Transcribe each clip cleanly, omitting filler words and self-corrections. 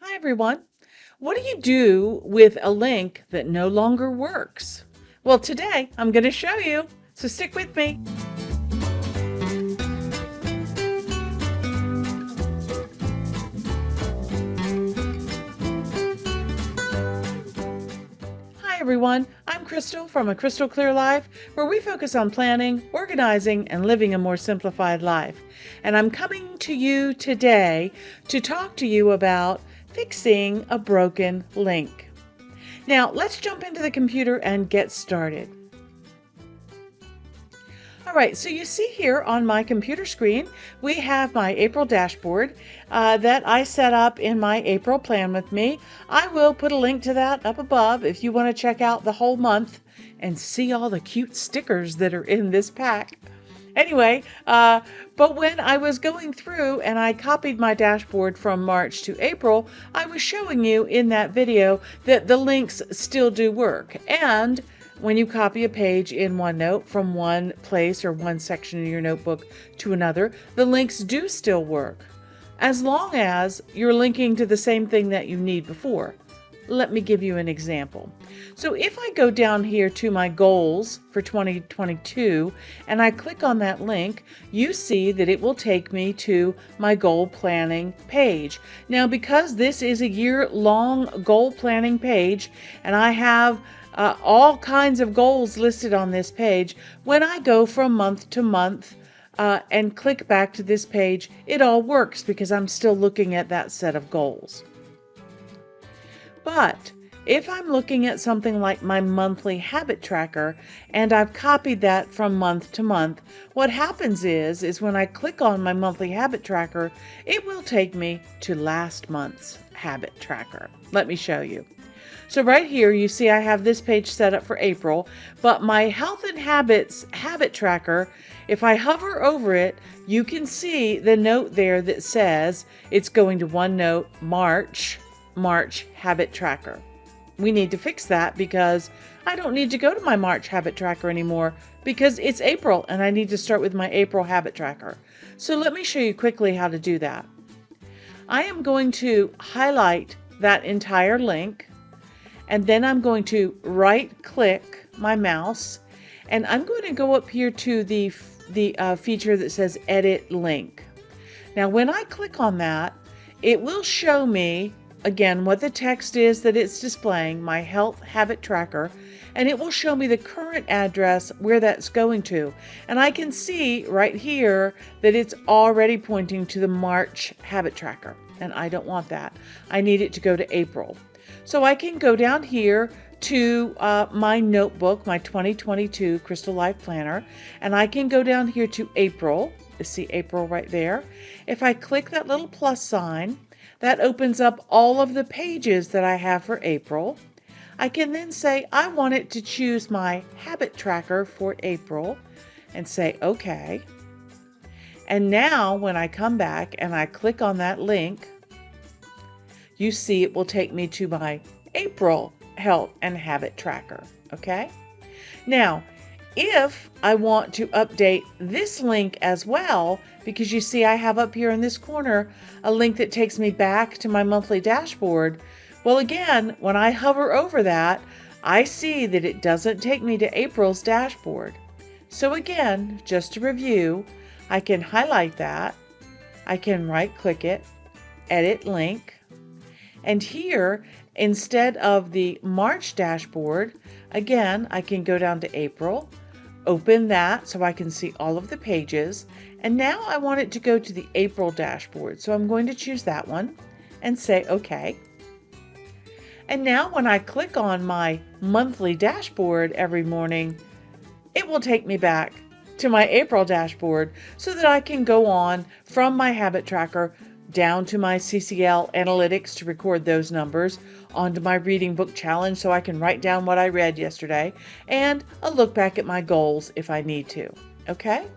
Hi everyone. What do you do with a link that no longer works? Well, today I'm going to show you, so stick with me. Hi everyone. I'm Crystal from A Crystal Clear Life, where we focus on planning, organizing, and living a more simplified life. And I'm coming to you today to talk to you about fixing a broken link. Now, let's jump into the computer and get started. All right, so you see here on my computer screen, we have my April dashboard that I set up in my April plan with me. I will put a link to that up above if you want to check out the whole month and see all the cute stickers that are in this pack. Anyway, but when I was going through and I copied my dashboard from March to April, I was showing you in that video that the links still do work. And when you copy a page in OneNote from one place or one section of your notebook to another, the links do still work, as long as you're linking to the same thing that you need before. Let me give you an example. So if I go down here to my goals for 2022 and I click on that link, you see that it will take me to my goal planning page. Now, because this is a year-long goal planning page and I have all kinds of goals listed on this page, when I go from month to month and click back to this page, it all works because I'm still looking at that set of goals. But if I'm looking at something like my monthly habit tracker and I've copied that from month to month, what happens is when I click on my monthly habit tracker, it will take me to last month's habit tracker. Let me show you. So right here, you see I have this page set up for April, but my health and habits habit tracker, if I hover over it, you can see the note there that says it's going to OneNote March habit tracker. We need to fix that because I don't need to go to my March habit tracker anymore because it's April and I need to start with my April habit tracker. So let me show you quickly how to do that. I am going to highlight that entire link, and then I'm going to right click my mouse and I'm going to go up here to the feature that says edit link. Now when I click on that, it will show me again what the text is that it's displaying, my health habit tracker, and it will show me the current address where that's going to. And I can see right here that it's already pointing to the March habit tracker, and I don't want that. I need it to go to April. So I can go down here to my notebook, my 2022 Crystal Life Planner, and I can go down here to April. You see April right there. If I click that little plus sign, that opens up all of the pages that I have for April. I can then say I want it to choose my habit tracker for April and say OK. And now when I come back and I click on that link, you see it will take me to my April health and habit tracker. Okay? Now, if I want to update this link as well, because you see I have up here in this corner a link that takes me back to my monthly dashboard, well again, when I hover over that, I see that it doesn't take me to April's dashboard. So again, just to review, I can highlight that, I can right click it, edit link, and here, instead of the March dashboard, again, I can go down to April, open that so I can see all of the pages, and now I want it to go to the April dashboard. So I'm going to choose that one and say OK. And now when I click on my monthly dashboard every morning, it will take me back to my April dashboard so that I can go on from my habit tracker down to my CCL analytics to record those numbers, onto my reading book challenge so I can write down what I read yesterday, and a look back at my goals if I need to. Okay?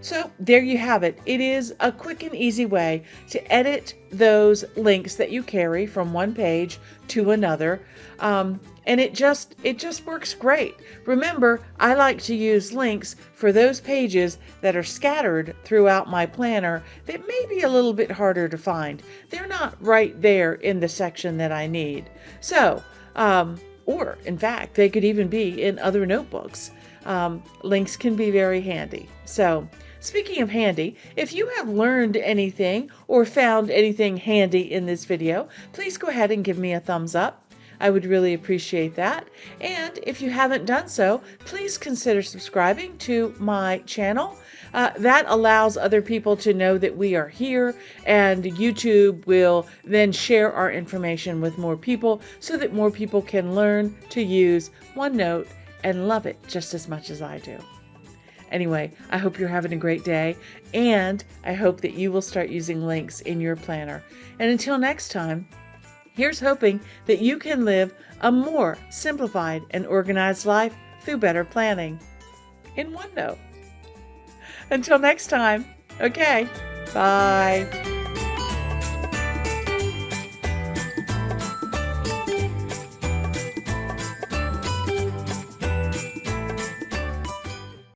So there you have it. It is a quick and easy way to edit those links that you carry from one page to another. And it just works great. Remember, I like to use links for those pages that are scattered throughout my planner that may be a little bit harder to find. They're not right there in the section that I need. So, or in fact, they could even be in other notebooks. Links can be very handy. So, speaking of handy, if you have learned anything or found anything handy in this video, please go ahead and give me a thumbs up. I would really appreciate that. And if you haven't done so, please consider subscribing to my channel. That allows other people to know that we are here, and YouTube will then share our information with more people so that more people can learn to use OneNote and love it just as much as I do. Anyway, I hope you're having a great day, and I hope that you will start using links in your planner. And until next time, here's hoping that you can live a more simplified and organized life through better planning in OneNote. Until next time, okay, bye.